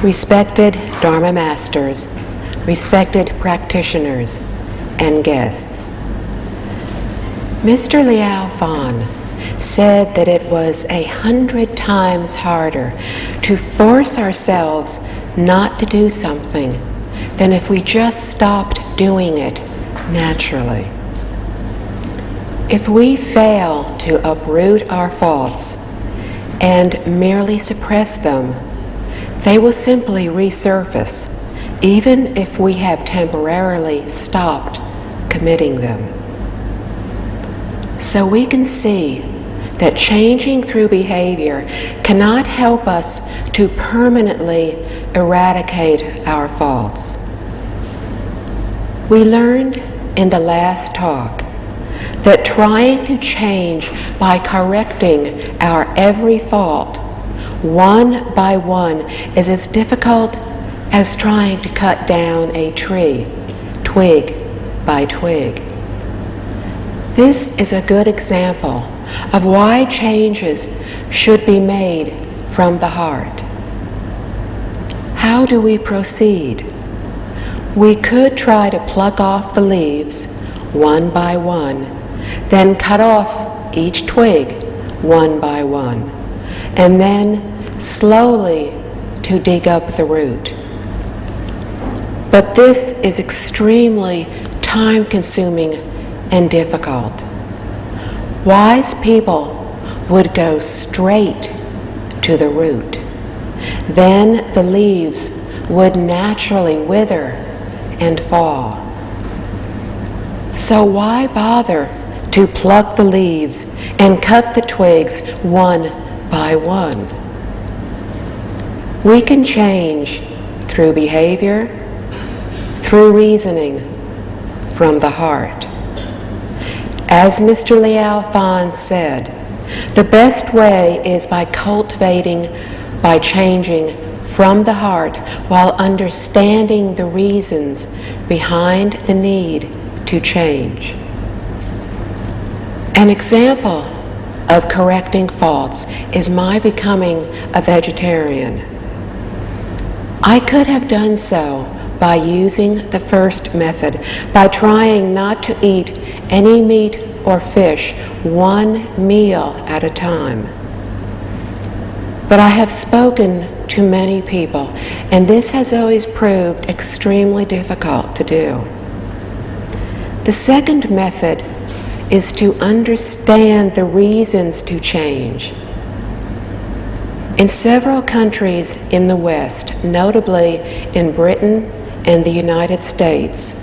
Respected Dharma Masters, respected practitioners, and guests. Mr. Liao said that it was 100 times harder to force ourselves not to do something than if we just stopped doing it naturally. If we fail to uproot our faults and merely suppress them, they will simply resurface, even if we have temporarily stopped committing them. So we can see that changing through behavior cannot help us to permanently eradicate our faults. We learned in the last talk that trying to change by correcting our every fault one by one is as difficult as trying to cut down a tree, twig by twig. This is a good example of why changes should be made from the heart. How do we proceed? We could try to pluck off the leaves one by one, then cut off each twig one by one, and then slowly to dig up the root. But this is extremely time-consuming and difficult. Wise people would go straight to the root. Then the leaves would naturally wither and fall. So why bother to pluck the leaves and cut the twigs one by one? We can change through behavior, through reasoning, from the heart. As Mr. Liao said, the best way is by changing from the heart while understanding the reasons behind the need to change. An example of correcting faults is my becoming a vegetarian. I could have done so by using the first method, by trying not to eat any meat or fish one meal at a time. But I have spoken to many people, and this has always proved extremely difficult to do. The second method is to understand the reasons to change. In several countries in the West, notably in Britain and the United States,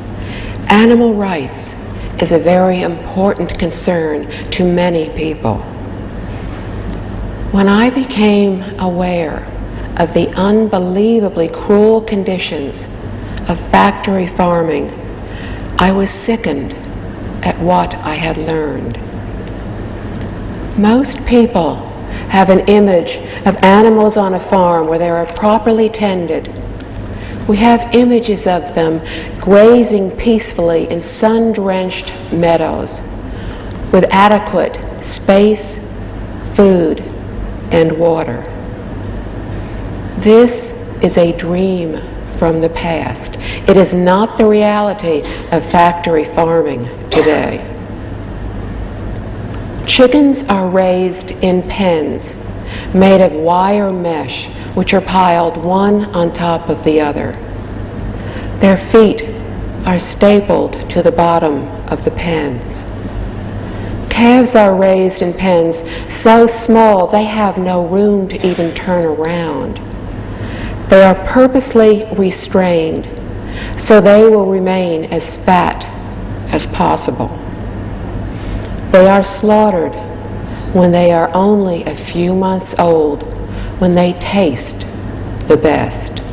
animal rights is a very important concern to many people. When I became aware of the unbelievably cruel conditions of factory farming, I was sickened at what I had learned. Most people have an image of animals on a farm where they are properly tended. We have images of them grazing peacefully in sun-drenched meadows with adequate space, food, and water. This is a dream from the past. It is not the reality of factory farming today. Chickens are raised in pens made of wire mesh, which are piled one on top of the other. Their feet are stapled to the bottom of the pens. Calves are raised in pens so small they have no room to even turn around. They are purposely restrained so they will remain as fat as possible. They are slaughtered when they are only a few months old, when they taste the best.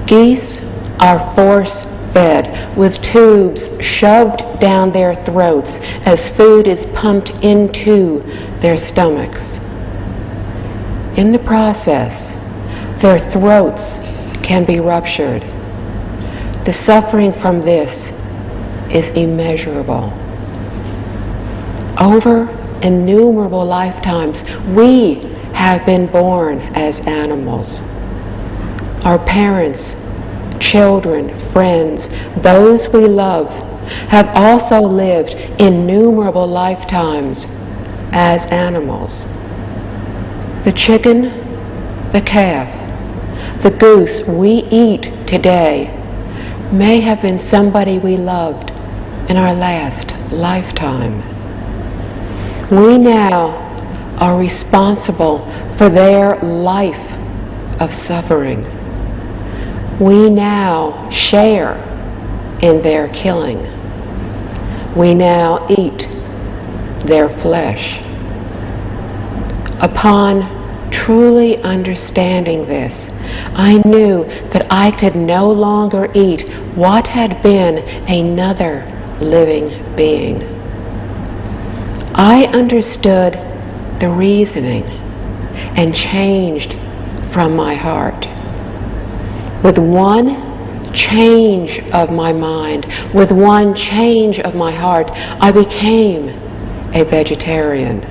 Geese are force-fed with tubes shoved down their throats as food is pumped into their stomachs. In the process, their throats can be ruptured. The suffering from this is immeasurable. Over innumerable lifetimes, we have been born as animals. our parents, children, friends, those we love, have also lived innumerable lifetimes as animals. The chicken, the calf, the goose we eat today may have been somebody we loved in our last lifetime. We now are responsible for their life of suffering. We now share in their killing. We now eat their flesh. Upon truly understanding this, I knew that I could no longer eat what had been another living being. I understood the reasoning and changed from my heart. With one change of my mind, with one change of my heart, I became a vegetarian.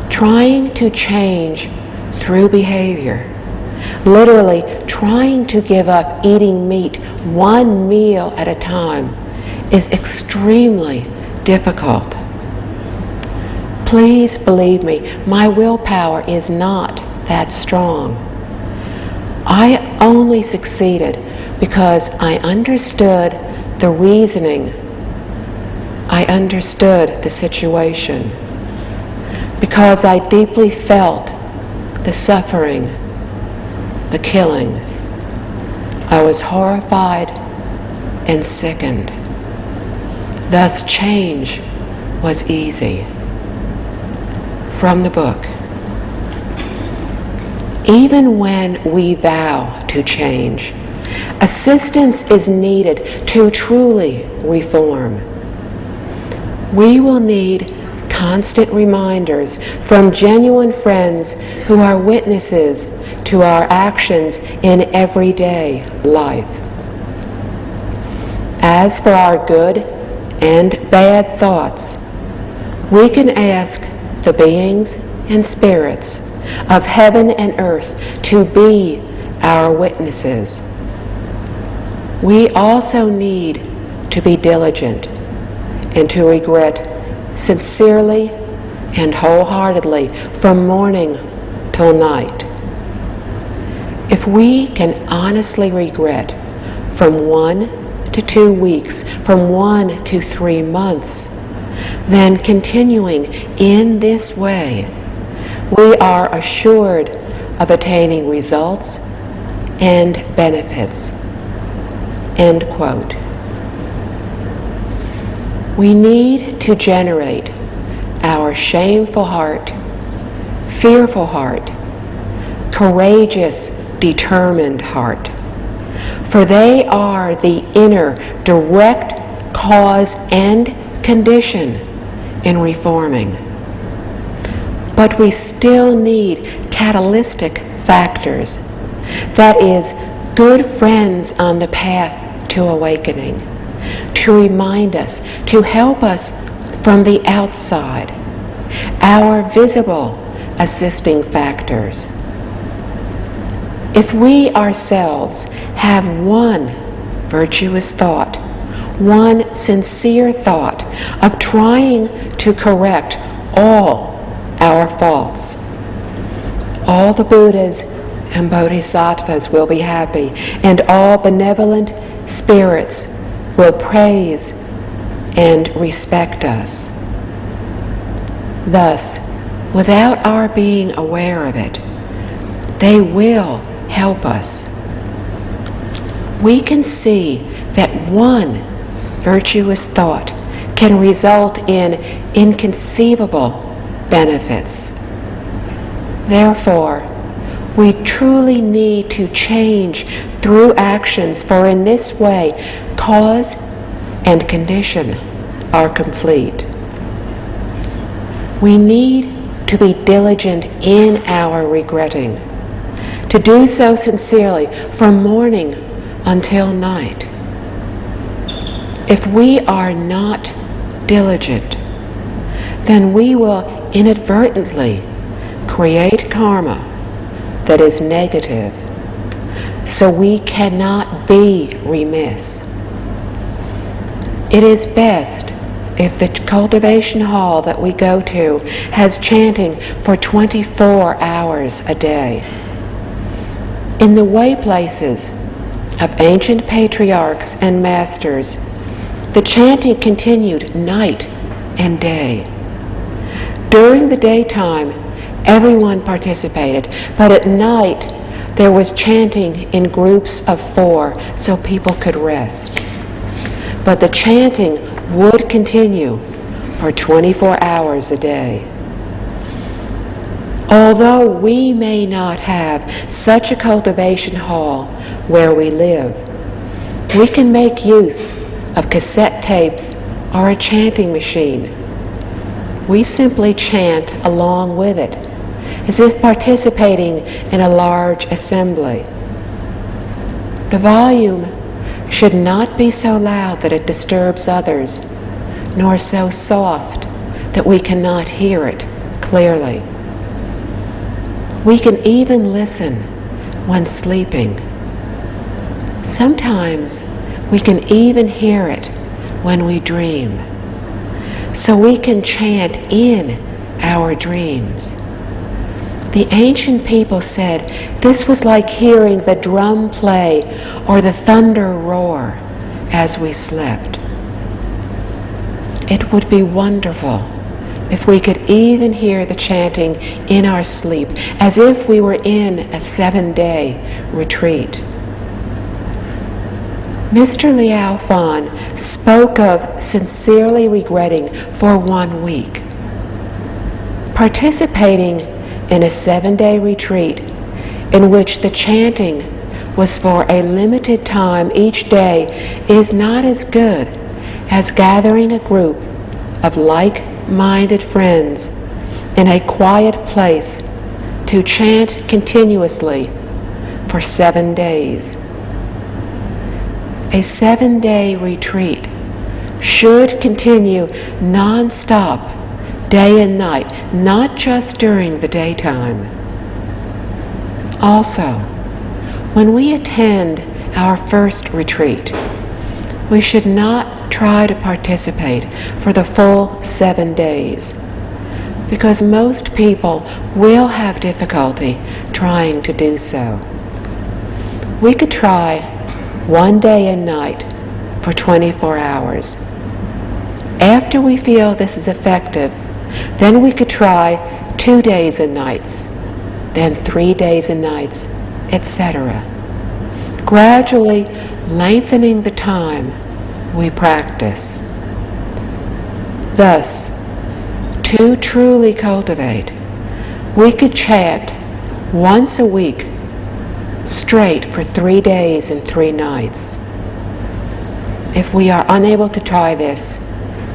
Trying to change through behavior, literally trying to give up eating meat one meal at a time, is extremely difficult. Please believe me, my willpower is not that strong. I only succeeded because I understood the reasoning. I understood the situation. Because I deeply felt the suffering, the killing. I was horrified and sickened. Thus, change was easy. From the book. Even when we vow to change, assistance is needed to truly reform. We will need constant reminders from genuine friends who are witnesses to our actions in everyday life. As for our good and bad thoughts, we can ask the beings and spirits of heaven and earth to be our witnesses. We also need to be diligent and to regret sincerely and wholeheartedly from morning till night. If we can honestly regret from 1 to 2 weeks, from 1 to 3 months, then continuing in this way, we are assured of attaining results and benefits. End quote. We need to generate our shameful heart, fearful heart, courageous, determined heart, for they are the inner direct cause and condition in reforming. But we still need catalytic factors, that is, good friends on the path to awakening, to remind us, to help us from the outside, our visible assisting factors. If we ourselves have one virtuous thought, one sincere thought of trying to correct all our faults, all the Buddhas and Bodhisattvas will be happy, and all benevolent spirits will praise and respect us. Thus, without our being aware of it, they will help us. We can see that one virtuous thought can result in inconceivable benefits. Therefore, we truly need to change through actions, for in this way, cause and condition are complete. We need to be diligent in our regretting, to do so sincerely from morning until night. If we are not diligent, then we will inadvertently create karma that is negative so we cannot be remiss. It is best if the cultivation hall that we go to has chanting for 24 hours a day. In the way places of ancient patriarchs and masters, the chanting continued night and day. During the daytime, everyone participated, but at night there was chanting in groups of 4 so people could rest. But the chanting would continue for 24 hours a day. Although we may not have such a cultivation hall where we live, we can make use of cassette tapes or a chanting machine. We simply chant along with it, as if participating in a large assembly. The volume should not be so loud that it disturbs others, nor so soft that we cannot hear it clearly. We can even listen when sleeping. Sometimes we can even hear it when we dream, so we can chant in our dreams. The ancient people said this was like hearing the drum play or the thunder roar as we slept. It would be wonderful if we could even hear the chanting in our sleep, as if we were in a 7-day retreat. Mr. Liao spoke of sincerely regretting for 1 week. Participating in a 7-day retreat in which the chanting was for a limited time each day is not as good as gathering a group of like-minded friends in a quiet place to chant continuously for 7 days. A 7-day retreat should continue non-stop, day and night, not just during the daytime. Also, when we attend our first retreat, we should not try to participate for the full 7 days, because most people will have difficulty trying to do so. We could try 1 day and night for 24 hours. After we feel this is effective, then we could try 2 days and nights, then 3 days and nights, etc., gradually lengthening the time we practice. Thus, to truly cultivate, we could chant once a week straight for 3 days and 3 nights. If we are unable to try this,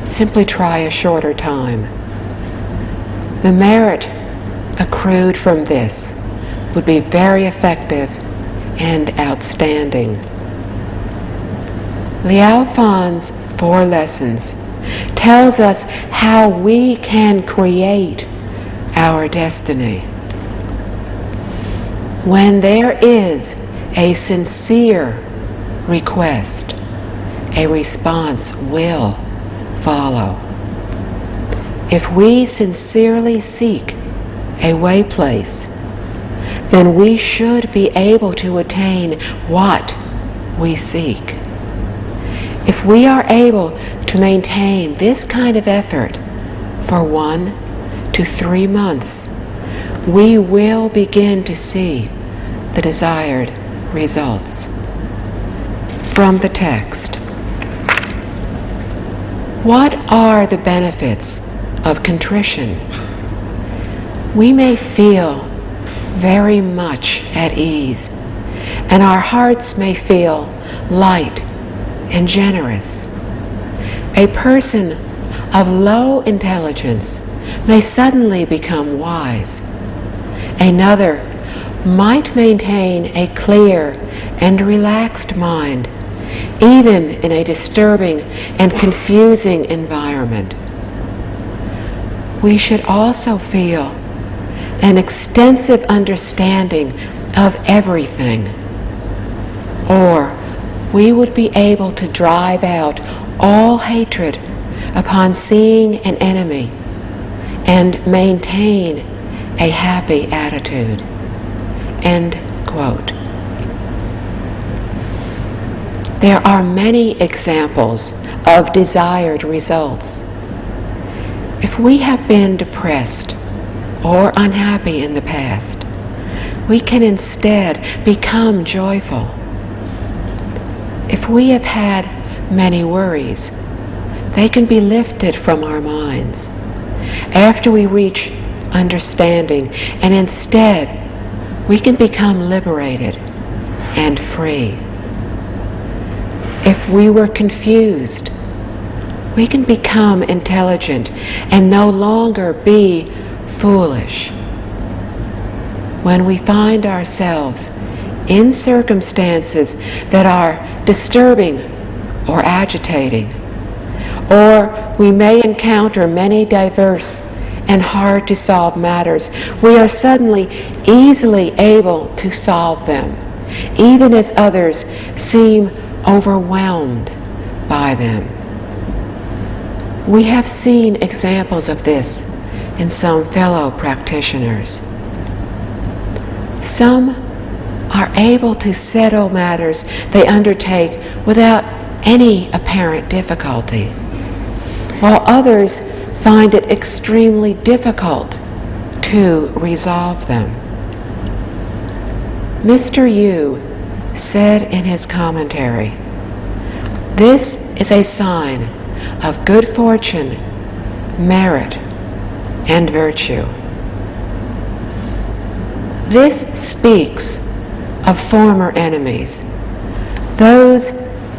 simply try a shorter time. The merit accrued from this would be very effective and outstanding. Liao 4 lessons tells us how we can create our destiny. When there is a sincere request, a response will follow. If we sincerely seek a way place, then we should be able to attain what we seek. If we are able to maintain this kind of effort for 1 to 3 months, we will begin to see the desired results. From the text, what are the benefits of contrition? We may feel very much at ease, and our hearts may feel light and generous. A person of low intelligence may suddenly become wise. Another might maintain a clear and relaxed mind, even in a disturbing and confusing environment. We should also feel an extensive understanding of everything, or we would be able to drive out all hatred upon seeing an enemy and maintain a happy attitude. End quote. There are many examples of desired results. If we have been depressed or unhappy in the past, we can instead become joyful. If we have had many worries, they can be lifted from our minds after we reach understanding, and instead we can become liberated and free. If we were confused, we can become intelligent and no longer be foolish. When we find ourselves in circumstances that are disturbing or agitating, or we may encounter many diverse and hard to solve matters, we are suddenly easily able to solve them, even as others seem overwhelmed by them. We have seen examples of this in some fellow practitioners. Some are able to settle matters they undertake without any apparent difficulty, while others find it extremely difficult to resolve them. Mr. Yu said in his commentary, "This is a sign of good fortune, merit, and virtue." This speaks of former enemies, those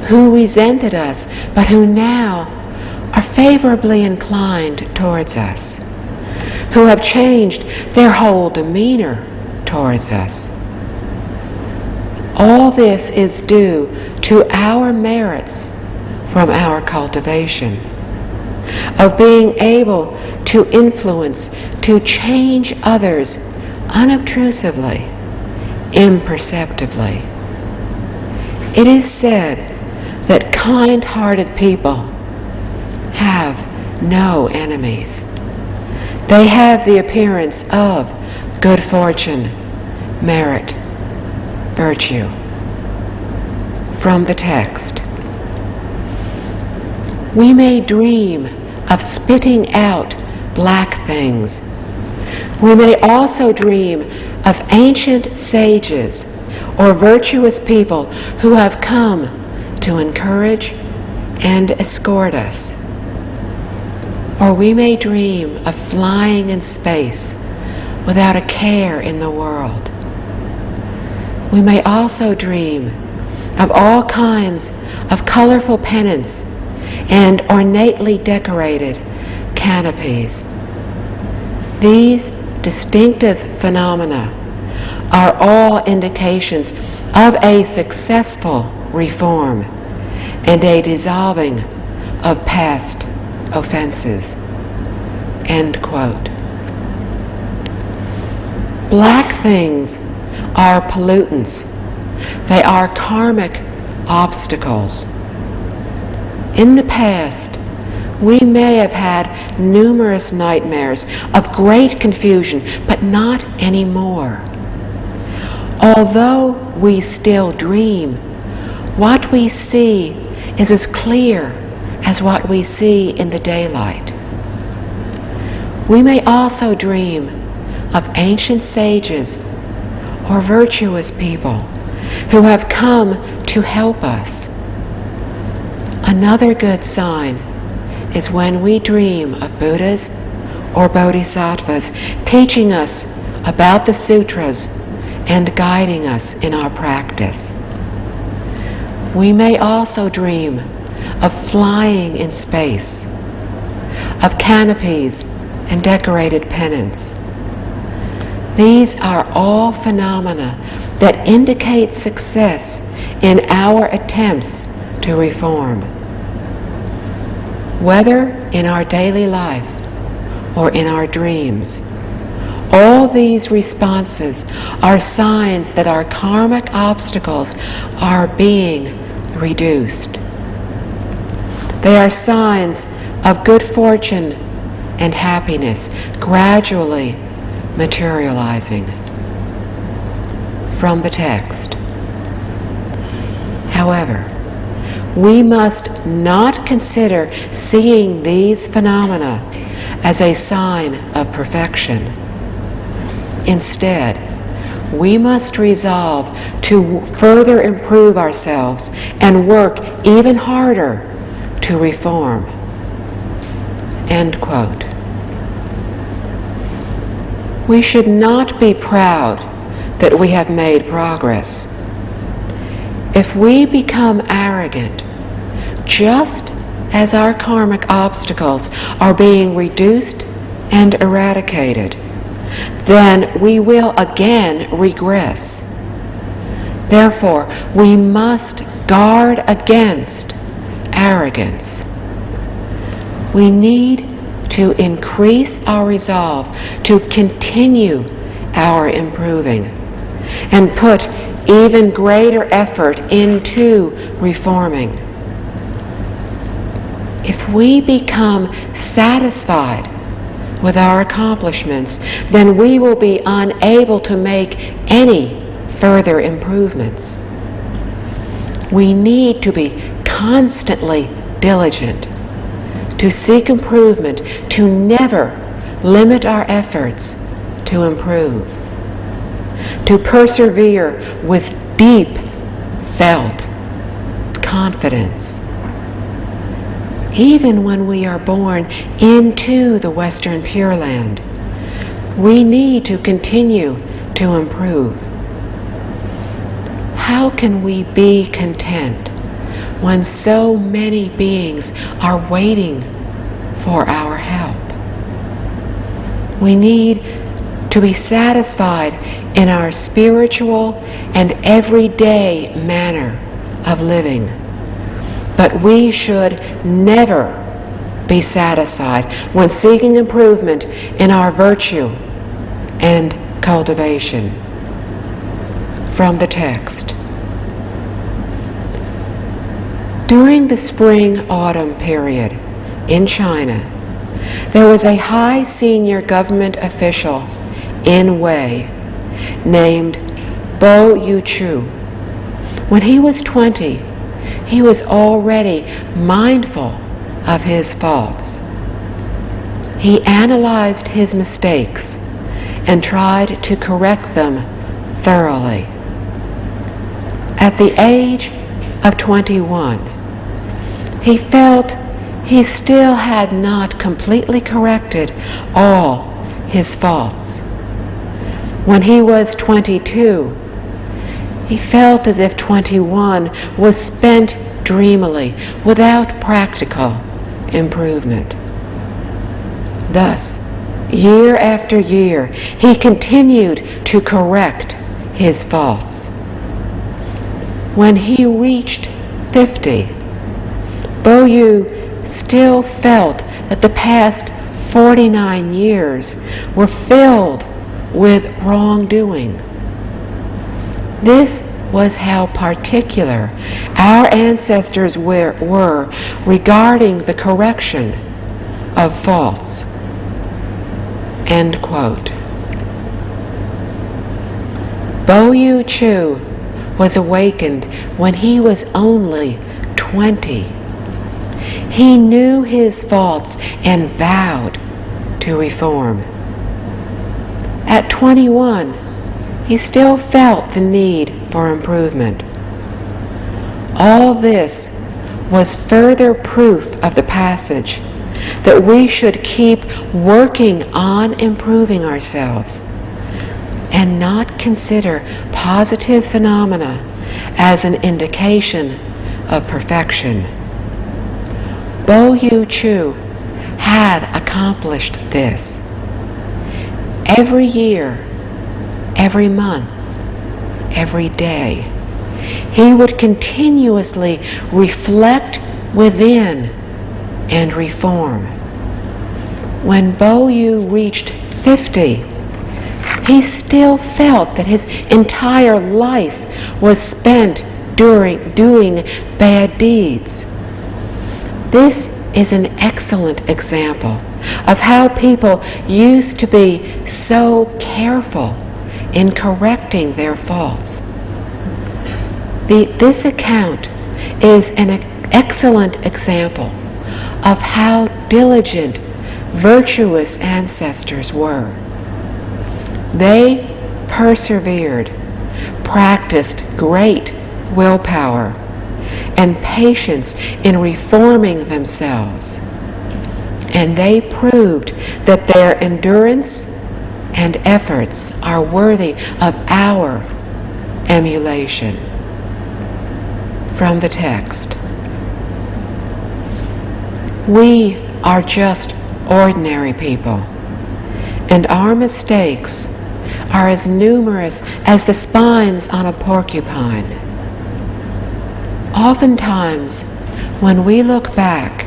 who resented us but who now are favorably inclined towards us, who have changed their whole demeanor towards us. All this is due to our merits from our cultivation of being able to influence, to change others unobtrusively, imperceptibly. It is said that kind-hearted people have no enemies. They have the appearance of good fortune, merit, virtue. From the text, we may dream of spitting out black things. We may also dream of ancient sages or virtuous people who have come to encourage and escort us. Or we may dream of flying in space without a care in the world. We may also dream of all kinds of colorful pennants and ornately decorated canopies. These distinctive phenomena are all indications of a successful reform and a dissolving of past offenses. End quote. Black things are pollutants. They are karmic obstacles. In the past, we may have had numerous nightmares of great confusion, but not anymore. Although we still dream, what we see is as clear as what we see in the daylight. We may also dream of ancient sages or virtuous people who have come to help us. Another good sign is when we dream of Buddhas or Bodhisattvas teaching us about the sutras and guiding us in our practice. We may also dream of flying in space, of canopies and decorated pennants. These are all phenomena that indicate success in our attempts to reform. Whether in our daily life or in our dreams, All these responses are signs that our karmic obstacles are being reduced. They are signs of good fortune and happiness gradually materializing. From the text. However, we must not consider seeing these phenomena as a sign of perfection. Instead, we must resolve to further improve ourselves and work even harder to reform. End quote. We should not be proud that we have made progress. If we become arrogant, just as our karmic obstacles are being reduced and eradicated, then we will again regress. Therefore, we must guard against arrogance. We need to increase our resolve to continue our improving and put even greater effort into reforming. If we become satisfied with our accomplishments, then we will be unable to make any further improvements. We need to be constantly diligent to seek improvement, to never limit our efforts to improve, to persevere with deep felt confidence. Even when we are born into the Western Pure Land, we need to continue to improve. How can we be content when so many beings are waiting for our help? We need to be satisfied in our spiritual and everyday manner of living. But we should never be satisfied when seeking improvement in our virtue and cultivation. From the text. During the spring-autumn period in China, there was a high senior government official in Wei named Bo Yu-chu. When he was 20, he was already mindful of his faults. He analyzed his mistakes and tried to correct them thoroughly. At the age of 21, he felt he still had not completely corrected all his faults. When he was 22, he felt as if 21 was spent dreamily, without practical improvement. Thus, year after year, he continued to correct his faults. When he reached 50, Bo Yu still felt that the past 49 years were filled with wrongdoing. This was how particular our ancestors were regarding the correction of faults. End quote. Bo Yu-chu was awakened when he was only 20. He knew his faults and vowed to reform. At 21, he still felt the need for improvement. All this was further proof of the passage that we should keep working on improving ourselves and not consider positive phenomena as an indication of perfection. Bo Yu-chu had accomplished this. Every year, every month, every day, he would continuously reflect within and reform. When Bo Yu reached 50, he still felt that his entire life was spent doing bad deeds. This is an excellent example of how people used to be so careful in correcting their faults. This account is an excellent example of how diligent, virtuous ancestors were. They persevered, practiced great willpower and patience in reforming themselves, and they proved that their endurance and efforts are worthy of our emulation. From the text, we are just ordinary people, and our mistakes are as numerous as the spines on a porcupine. Oftentimes, when we look back,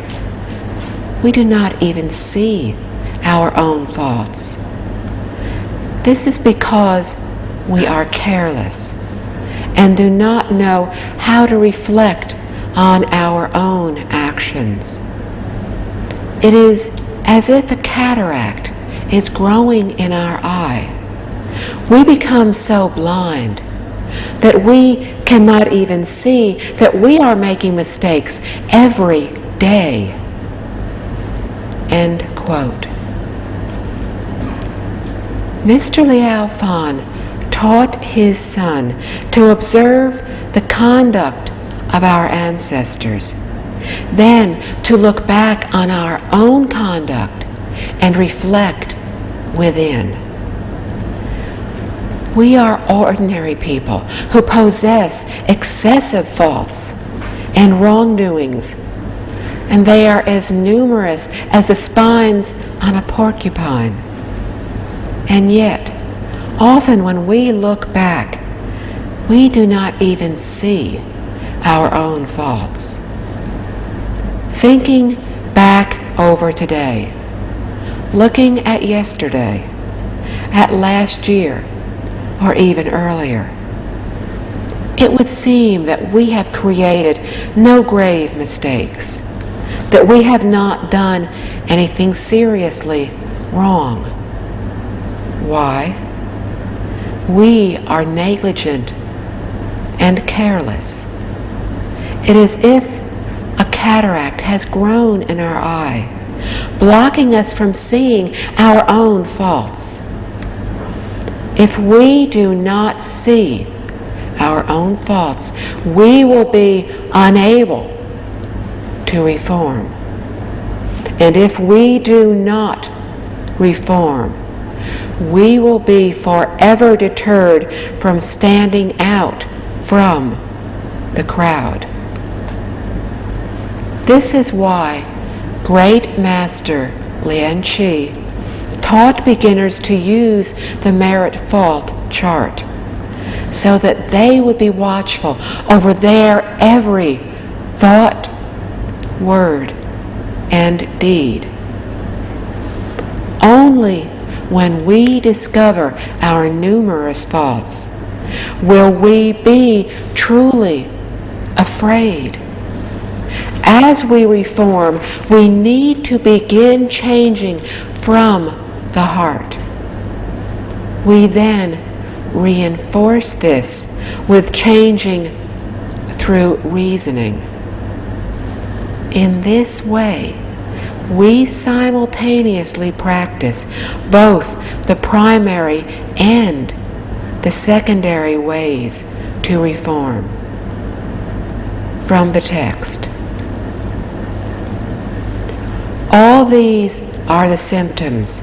we do not even see our own faults. This is because we are careless and do not know how to reflect on our own actions. It is as if a cataract is growing in our eye. We become so blind that we cannot even see that we are making mistakes every day. End quote. Mr. Liao taught his son to observe the conduct of our ancestors, then to look back on our own conduct and reflect within. We are ordinary people who possess excessive faults and wrongdoings, and they are as numerous as the spines on a porcupine. And yet, often when we look back, we do not even see our own faults. Thinking back over today, looking at yesterday, at last year, or even earlier, it would seem that we have created no grave mistakes, that we have not done anything seriously wrong. Why? We are negligent and careless. It is as if a cataract has grown in our eye, blocking us from seeing our own faults. If we do not see our own faults, we will be unable to reform. And if we do not reform, we will be forever deterred from standing out from the crowd. This is why great master Lian Qi taught beginners to use the merit-fault chart so that they would be watchful over their every thought, word, and deed. Only when we discover our numerous faults will we be truly afraid. As we reform, we need to begin changing from the heart. We then reinforce this with changing through reasoning. In this way, we simultaneously practice both the primary and the secondary ways to reform. From the text, all these are the symptoms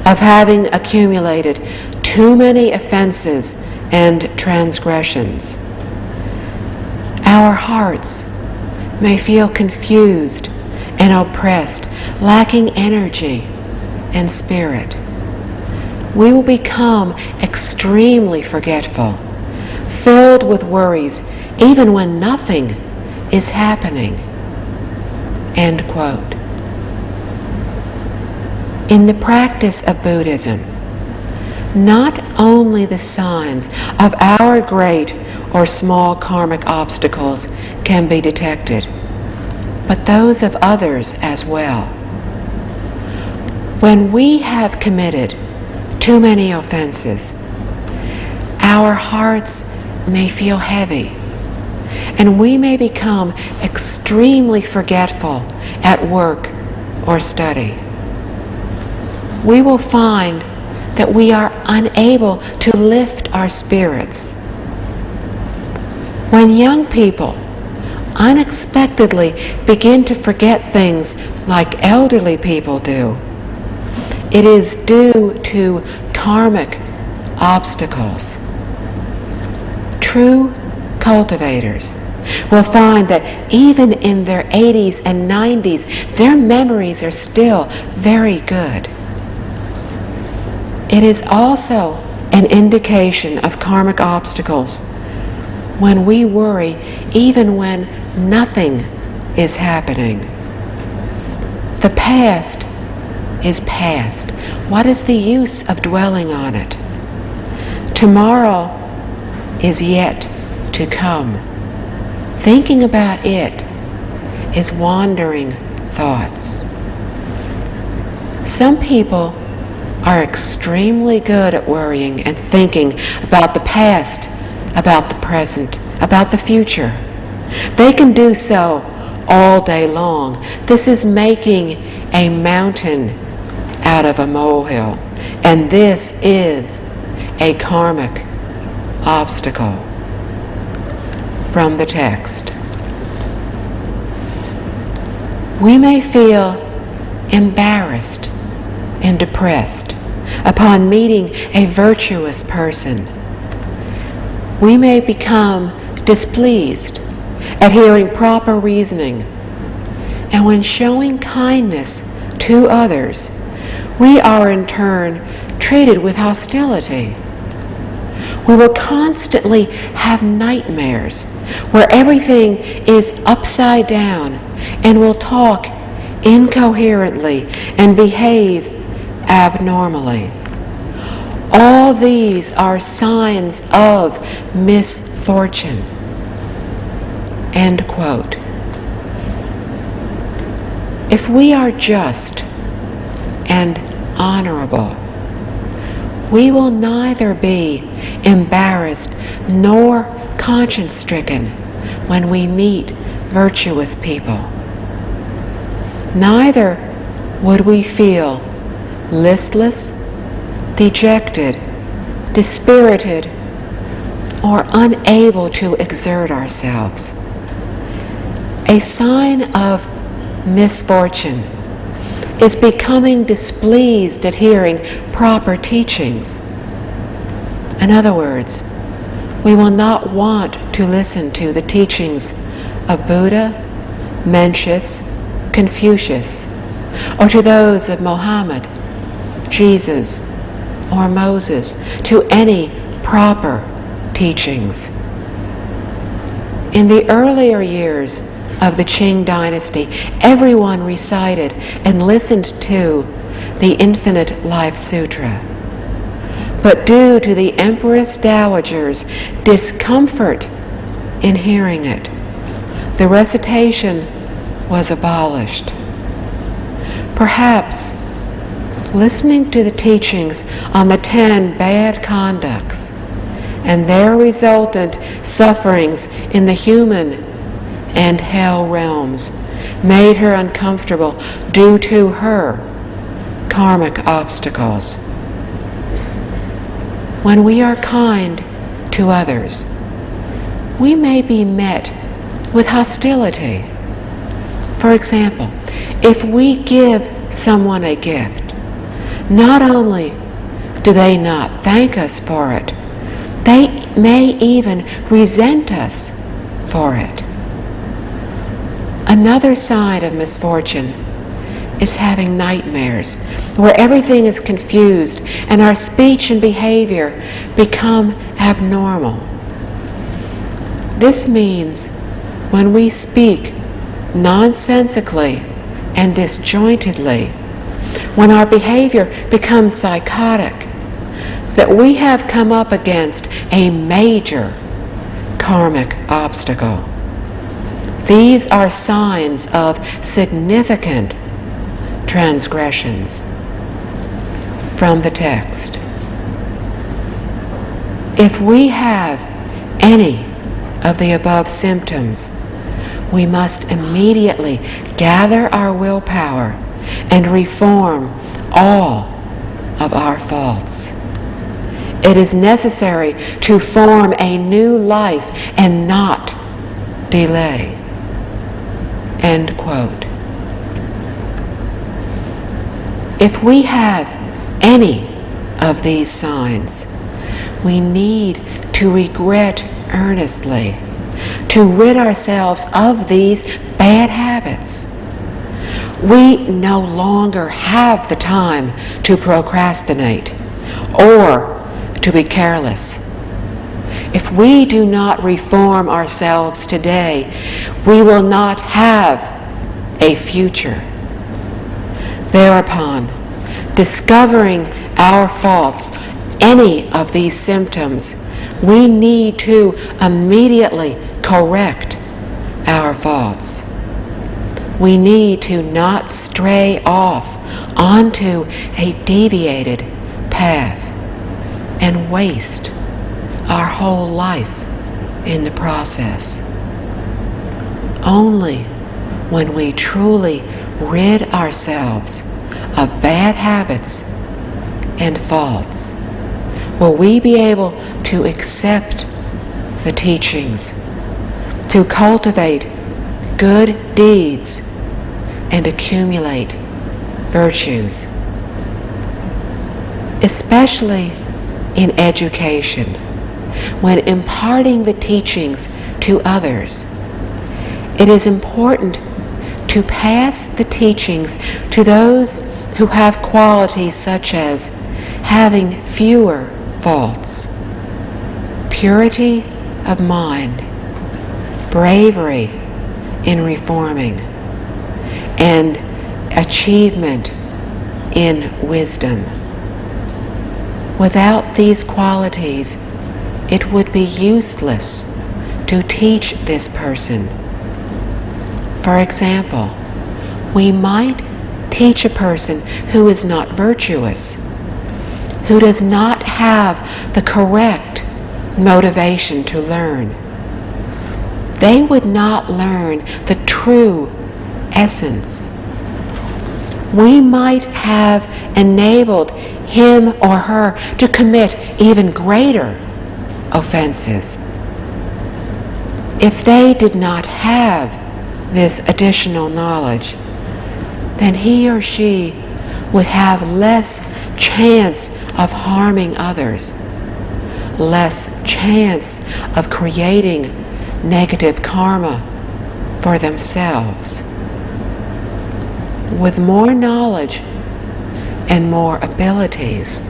of having accumulated too many offenses and transgressions. Our hearts may feel confused and oppressed, lacking energy and spirit. We will become extremely forgetful, filled with worries, even when nothing is happening. End quote. In the practice of Buddhism, not only the signs of our great or small karmic obstacles can be detected, but those of others as well. When we have committed too many offenses, our hearts may feel heavy, and we may become extremely forgetful at work or study. We will find that we are unable to lift our spirits. When young people unexpectedly begin to forget things like elderly people do, it is due to karmic obstacles. True cultivators will find that even in their 80s and 90s, their memories are still very good. It is also an indication of karmic obstacles when we worry even when nothing is happening. The past is past. What is the use of dwelling on it? Tomorrow is yet to come. Thinking about it is wandering thoughts. Some people are extremely good at worrying and thinking about the past, about the present, about the future. They can do so all day long. This is making a mountain out of a molehill, and this is a karmic obstacle. From the text, we may feel embarrassed and depressed upon meeting a virtuous person. We may become displeased at hearing proper reasoning, and when showing kindness to others, we are in turn treated with hostility. We will constantly have nightmares where everything is upside down, and will talk incoherently and behave abnormally. All these are signs of misfortune. End quote. If we are just and honorable, we will neither be embarrassed nor conscience-stricken when we meet virtuous people. Neither would we feel listless, dejected, dispirited, or unable to exert ourselves. A sign of misfortune is becoming displeased at hearing proper teachings. In other words, we will not want to listen to the teachings of Buddha, Mencius, Confucius, or to those of Mohammed, Jesus, or Moses, to any proper teachings. In the earlier years of the Qing dynasty, everyone recited and listened to the Infinite Life Sutra. But due to the Empress Dowager's discomfort in hearing it, the recitation was abolished. Perhaps listening to the teachings on the 10 bad conducts and their resultant sufferings in the human and hell realms made her uncomfortable due to her karmic obstacles. When we are kind to others, we may be met with hostility. For example, if we give someone a gift, not only do they not thank us for it, they may even resent us for it. Another sign of misfortune is having nightmares, where everything is confused and our speech and behavior become abnormal. This means when we speak nonsensically and disjointedly, when our behavior becomes psychotic, that we have come up against a major karmic obstacle. These are signs of significant transgressions. From the text. If we have any of the above symptoms, we must immediately gather our willpower and reform all of our faults. It is necessary to form a new life and not delay. End quote. If we have any of these signs, we need to regret earnestly to rid ourselves of these bad habits. We no longer have the time to procrastinate or to be careless. If we do not reform ourselves today, we will not have a future. Thereupon, discovering our faults, any of these symptoms, we need to immediately correct our faults. We need to not stray off onto a deviated path and waste our whole life in the process. Only when we truly rid ourselves of bad habits and faults will we be able to accept the teachings, to cultivate good deeds, and accumulate virtues. Especially in education, when imparting the teachings to others, it is important to pass the teachings to those who have qualities such as having fewer faults, purity of mind, bravery in reforming, and achievement in wisdom. Without these qualities, it would be useless to teach this person. For example, we might teach a person who is not virtuous, who does not have the correct motivation to learn. They would not learn the true essence. We might have enabled him or her to commit even greater offenses. If they did not have this additional knowledge, then he or she would have less chance of harming others, less chance of creating negative karma for themselves. With more knowledge and more abilities,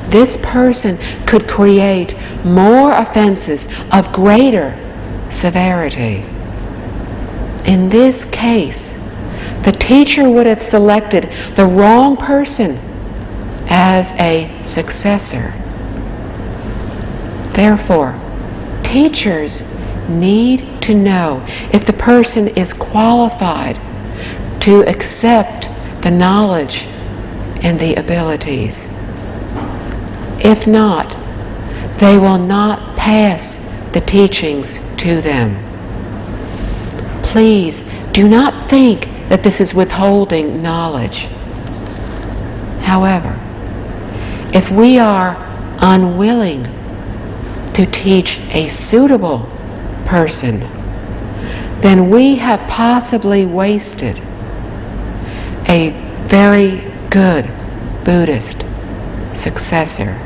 this person could create more offenses of greater severity. In this case, the teacher would have selected the wrong person as a successor. Therefore, teachers need to know if the person is qualified to accept the knowledge and the abilities. If not, they will not pass the teachings to them. Please do not think that this is withholding knowledge. However, if we are unwilling to teach a suitable person, then we have possibly wasted a very good Buddhist successor.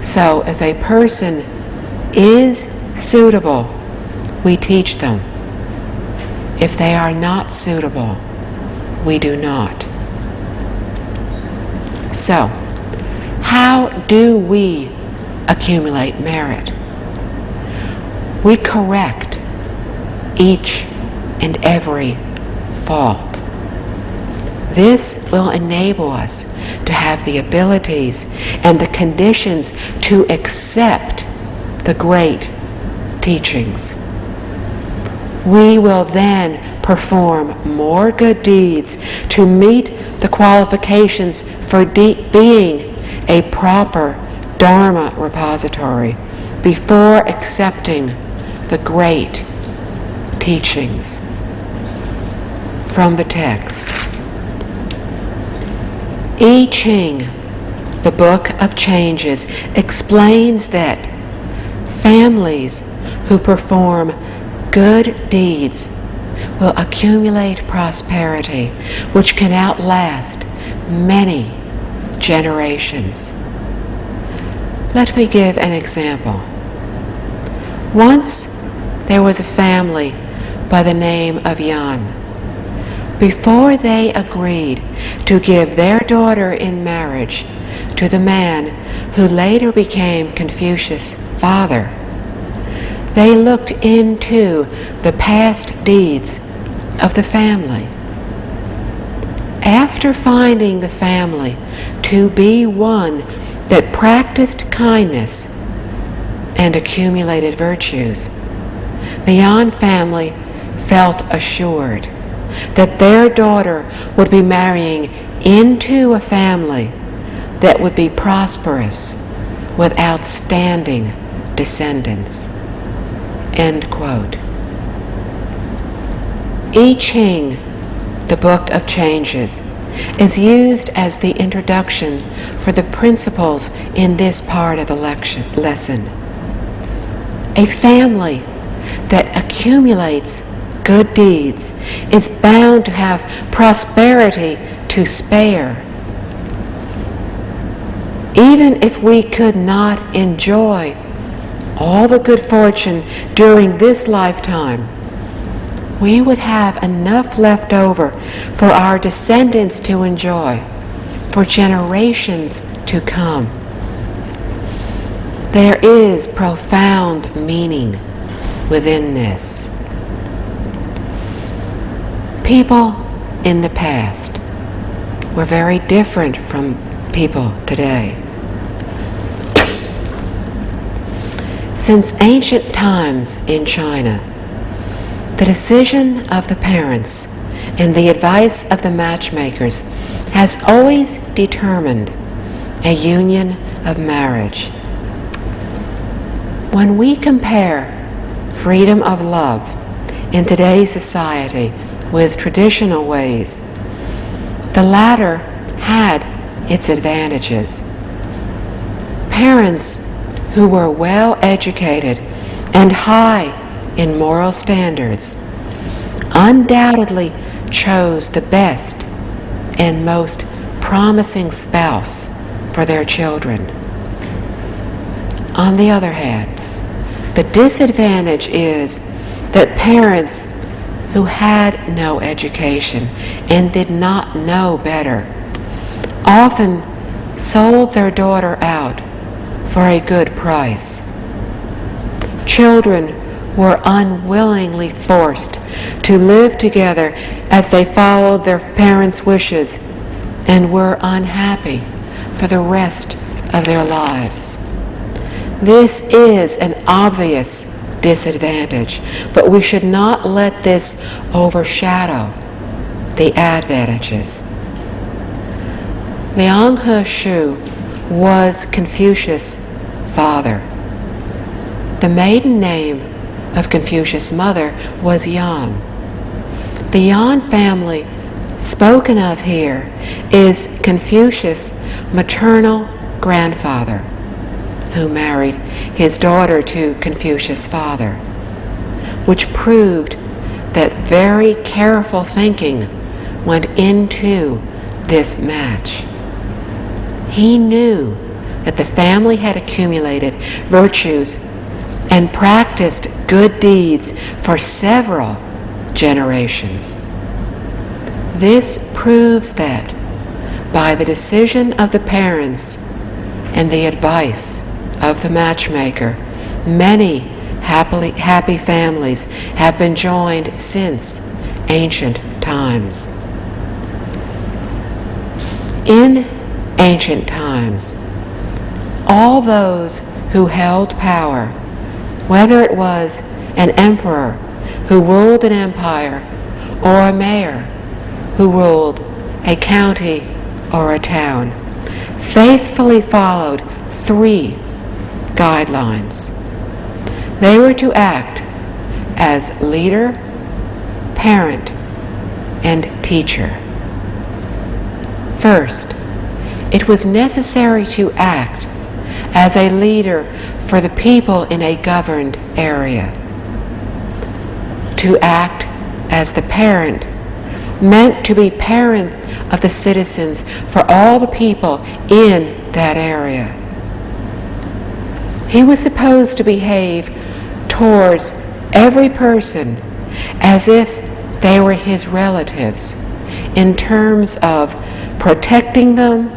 So if a person is suitable, we teach them. If they are not suitable, we do not. So, how do we accumulate merit? We correct each and every fault. This will enable us to have the abilities and the conditions to accept the great teachings. We will then perform more good deeds to meet the qualifications for being a proper Dharma repository before accepting the great teachings. From the text. I Ching, the Book of Changes, explains that families who perform good deeds will accumulate prosperity which can outlast many generations. Let me give an example. Once there was a family by the name of Yan. Before they agreed to give their daughter in marriage to the man who later became Confucius' father, they looked into the past deeds of the family. After finding the family to be one that practiced kindness and accumulated virtues, the Yan family felt assured that their daughter would be marrying into a family that would be prosperous with outstanding descendants. End quote. I Ching, the Book of Changes, is used as the introduction for the principles in this part of the lesson. A family that accumulates good deeds is bound to have prosperity to spare. Even if we could not enjoy all the good fortune during this lifetime, we would have enough left over for our descendants to enjoy for generations to come. There is profound meaning within this. People in the past were very different from people today. Since ancient times in China, the decision of the parents and the advice of the matchmakers has always determined a union of marriage. When we compare freedom of love in today's society with traditional ways, the latter had its advantages. Parents who were well educated and high in moral standards undoubtedly chose the best and most promising spouse for their children. On the other hand, the disadvantage is that parents who had no education and did not know better often sold their daughter out for a good price. Children were unwillingly forced to live together as they followed their parents' wishes and were unhappy for the rest of their lives. This is an obvious disadvantage, but we should not let this overshadow the advantages. Liang He was Confucius' father. The maiden name of Confucius' mother was Yan. The Yan family spoken of here is Confucius' maternal grandfather, who married his daughter to Confucius' father, which proved that very careful thinking went into this match. He knew that the family had accumulated virtues and practiced good deeds for several generations. This proves that by the decision of the parents and the advice of the matchmaker, many happy families have been joined since ancient times. In ancient times, all those who held power, whether it was an emperor who ruled an empire or a mayor who ruled a county or a town, faithfully followed 3 guidelines. They were to act as leader, parent, and teacher. First, it was necessary to act as a leader for the people in a governed area. To act as the parent meant to be parent of the citizens for all the people in that area. He was supposed to behave towards every person as if they were his relatives, in terms of protecting them,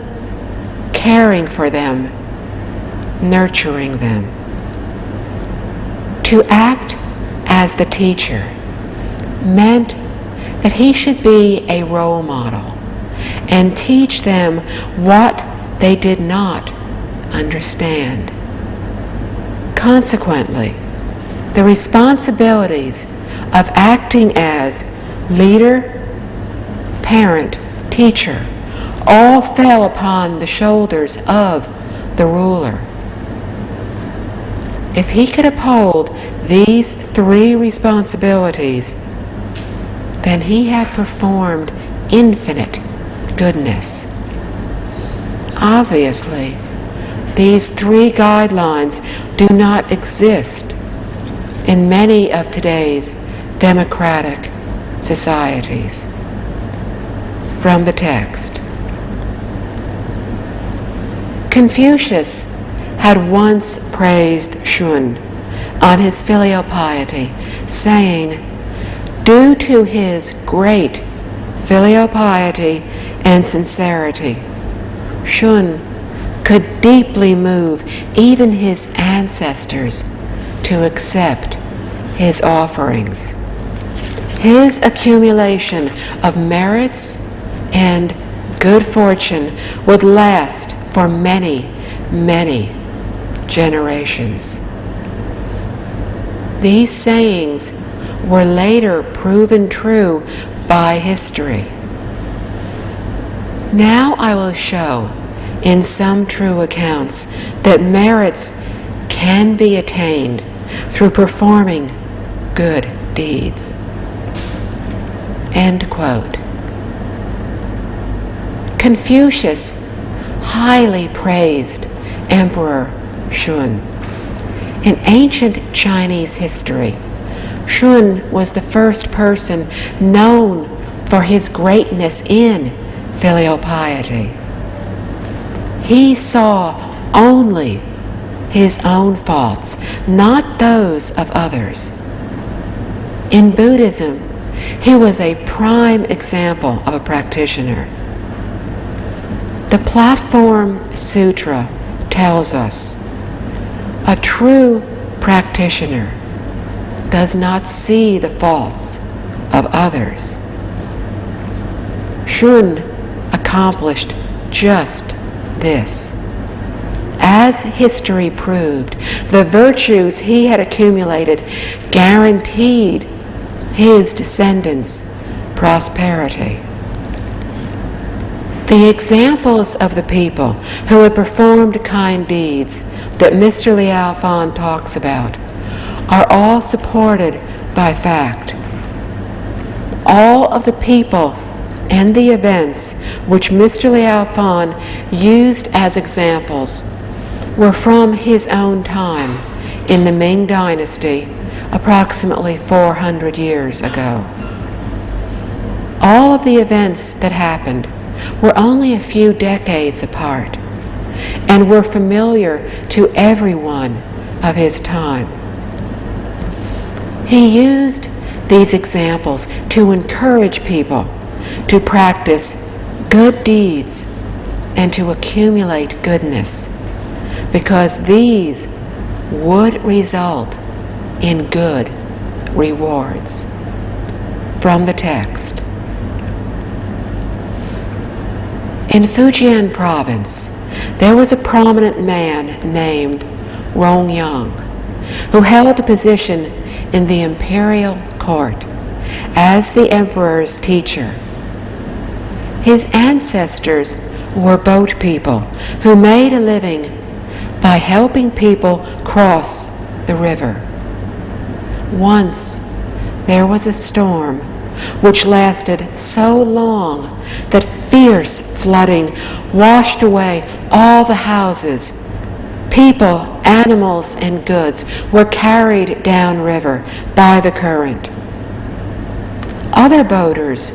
caring for them, nurturing them. To act as the teacher meant that he should be a role model and teach them what they did not understand. Consequently, the responsibilities of acting as leader, parent, teacher all fell upon the shoulders of the ruler. If he could uphold these 3 responsibilities, then he had performed infinite goodness. Obviously, these 3 guidelines do not exist in many of today's democratic societies. From the text. Confucius had once praised Shun on his filial piety, saying, "Due to his great filial piety and sincerity, Shun could deeply move even his ancestors to accept his offerings. His accumulation of merits and good fortune would last for many, many generations." These sayings were later proven true by history. Now I will show in some true accounts that merits can be attained through performing good deeds. End quote. Confucius highly praised Emperor Shun. In ancient Chinese history, Shun was the first person known for his greatness in filial piety. He saw only his own faults, not those of others. In Buddhism, he was a prime example of a practitioner. The Platform Sutra tells us, a true practitioner does not see the faults of others. Shun accomplished just this. As history proved, the virtues he had accumulated guaranteed his descendants prosperity. The examples of the people who had performed kind deeds that Mr. Liao talks about are all supported by fact. All of the people and the events which Mr. Liao used as examples were from his own time in the Ming Dynasty approximately 400 years ago. All of the events that happened were only a few decades apart and were familiar to everyone of his time. He used these examples to encourage people to practice good deeds and to accumulate goodness, because these would result in good rewards. From the text. In Fujian province, there was a prominent man named Rongyang who held a position in the imperial court as the emperor's teacher. His ancestors were boat people who made a living by helping people cross the river. Once there was a storm which lasted so long that fierce flooding washed away all the houses. People, animals, and goods were carried downriver by the current. Other boaters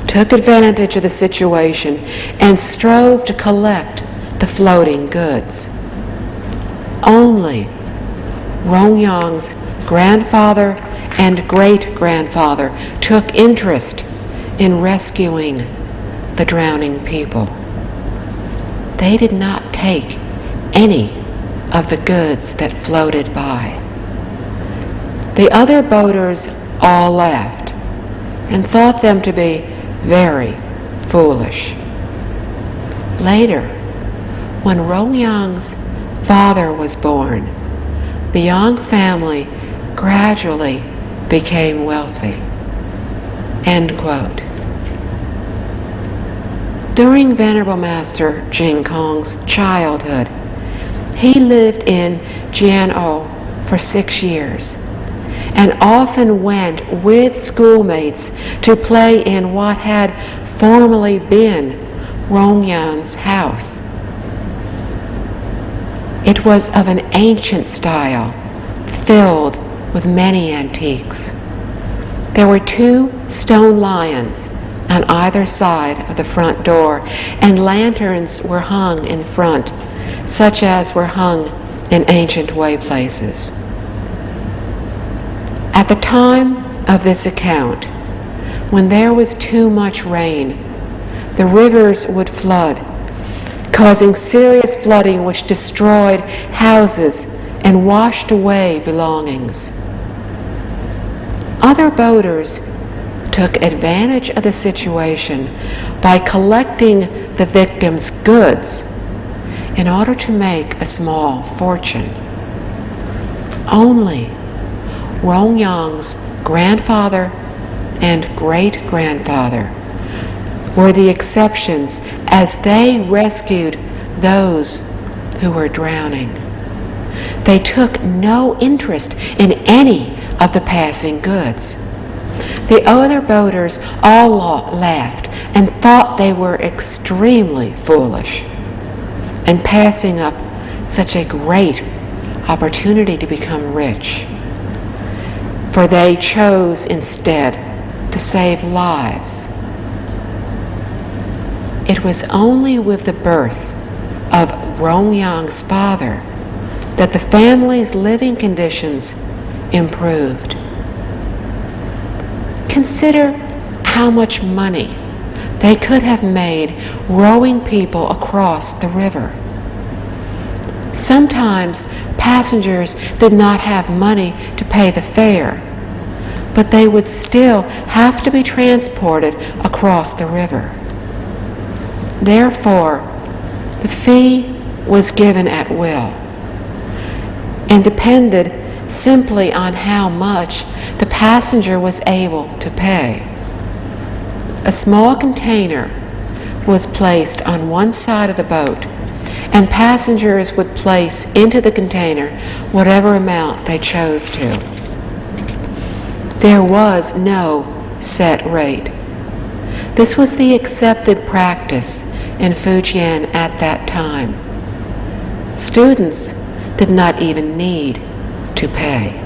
took advantage of the situation and strove to collect the floating goods. Only Rongyang's grandfather and great-grandfather took interest in rescuing the drowning people. They did not take any of the goods that floated by. The other boaters all laughed and thought them to be very foolish. Later, when Rongyang's father was born, the young family gradually became wealthy. End quote. During Venerable Master Jing Kong's childhood, he lived in Jian'ou for 6 years and often went with schoolmates to play in what had formerly been Rongyang's house. It was of an ancient style, filled with many antiques. There were 2 stone lions on either side of the front door, and lanterns were hung in front, such as were hung in ancient way places. At the time of this account, when there was too much rain, the rivers would flood, causing serious flooding which destroyed houses and washed away belongings. Other boaters took advantage of the situation by collecting the victims' goods in order to make a small fortune. Only Rongyang's grandfather and great-grandfather were the exceptions, as they rescued those who were drowning. They took no interest in any of the passing goods. The other boaters all laughed and thought they were extremely foolish in passing up such a great opportunity to become rich, for they chose instead to save lives. It was only with the birth of Rongyang's father that the family's living conditions improved. Consider how much money they could have made rowing people across the river. Sometimes passengers did not have money to pay the fare, but they would still have to be transported across the river. Therefore, the fee was given at will and depended simply on how much the passenger was able to pay. A small container was placed on one side of the boat, and passengers would place into the container whatever amount they chose to. There was no set rate. This was the accepted practice in Fujian at that time. Students did not even need to pay.